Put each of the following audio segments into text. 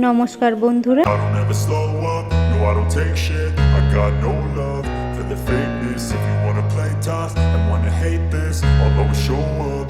নমস্কার বন্ধুরা, I don't ever slow up, no I don't take shit. I got no love for the fakeness. If you wanna play tough and wanna hate this, I'll always show up.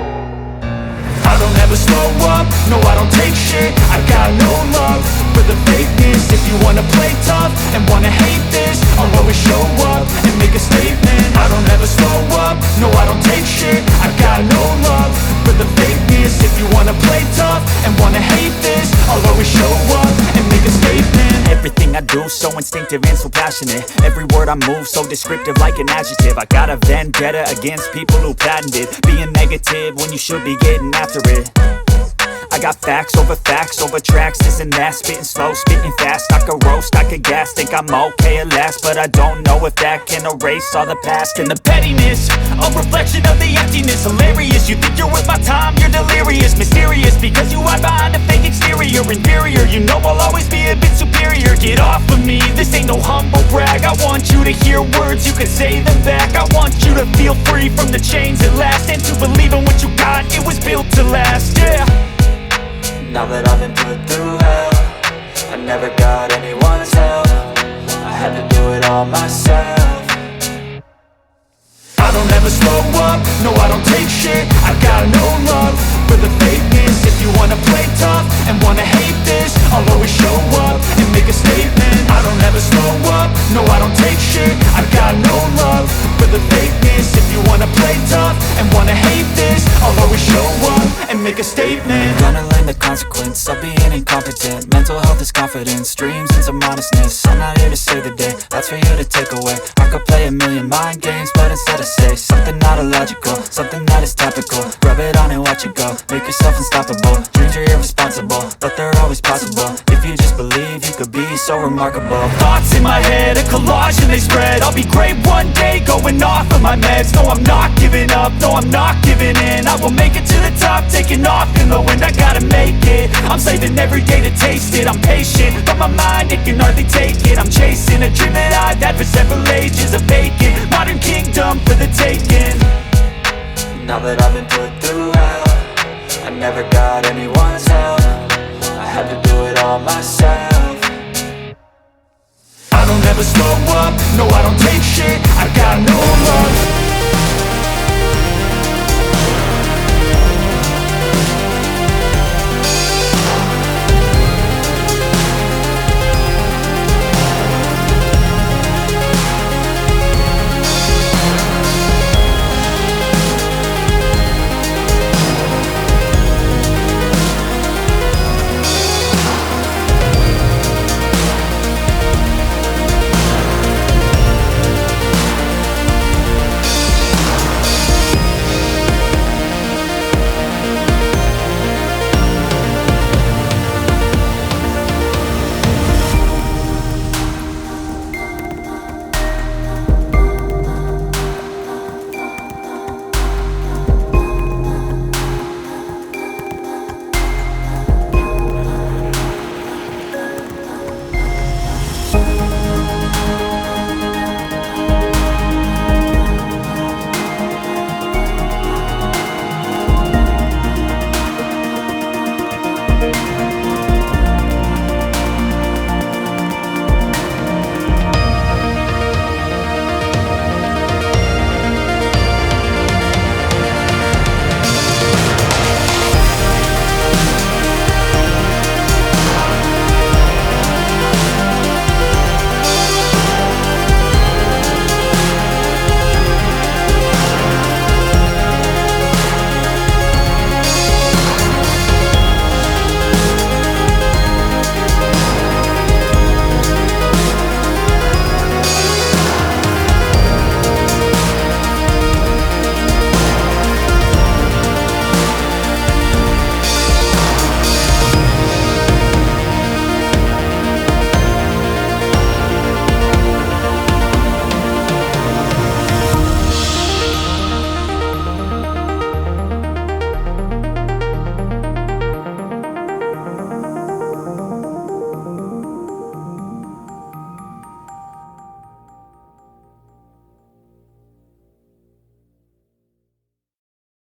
I don't ever slow up, no I don't take shit. I got no love for the fakeness. If you wanna play tough and wanna hate this, I'll always show up and make a statement. I don't ever slow up, no I don't take shit. I got no love for the fakeness. If you wanna play tough and wanna hate this, I'll always show up and make a statement. Everything I do so instinctive and so passionate. Every word I move so descriptive like an adjective. I got a vendetta against people who patented being negative when you should be getting after it. I got facts over tracks, this and that. Spitting slow, spitting fast. I could roast, I could gas. Think I'm okay at last, but I don't know if that can erase all the past. And the pettiness, a reflection of the emptiness. Hilarious, you think you're worth my time, you're delirious. Mysterious, because you hide behind a fake exterior. Inferior, you know I'll always be a bit superior. Get off of me, this ain't no humble brag. I want you to hear words, you can say them back. I want you to feel free from the chains at last, and to believe in what you got, it was built to last, yeah. Now that I've been put through hell, I never got anyone's help. I had to do it all myself. I don't ever slow up, no I don't take shit. I got no love for the fakeness. If you wanna play tough and wanna hate this, I'll always show up and make a statement. I don't ever slow up, no I don't take shit. I got no love for the fakeness. If you wanna play tough and wanna hate this, I'll always show up and make a statement. Gonna learn the consequence of being incompetent. Mental health is confidence, dreams and some honestness. I'm not here to save the day, that's for you to take away. I could play a million mind games, but instead I say something not illogical, something that is topical. Rub it on and watch it go, make yourself unstoppable. Dreams are irresponsible, but they're always possible. If you just believe, you could be so remarkable. Thoughts in my head, a collage and they spread. I'll be great one day, going off of my meds. No, I'm not giving up, no, I'm not giving in. I will make it to the top, taking off in the wind. I gotta make it, I'm saving every day to taste it. I'm patient, but my mind, it can hardly take it. I'm chasing a dream that I've had for several ages. A vacant, modern kingdom for the taking. Now that I've been put through hell, I never got anyone's help. I had to do it all myself. I don't ever slow up, no I don't take shit. I got no love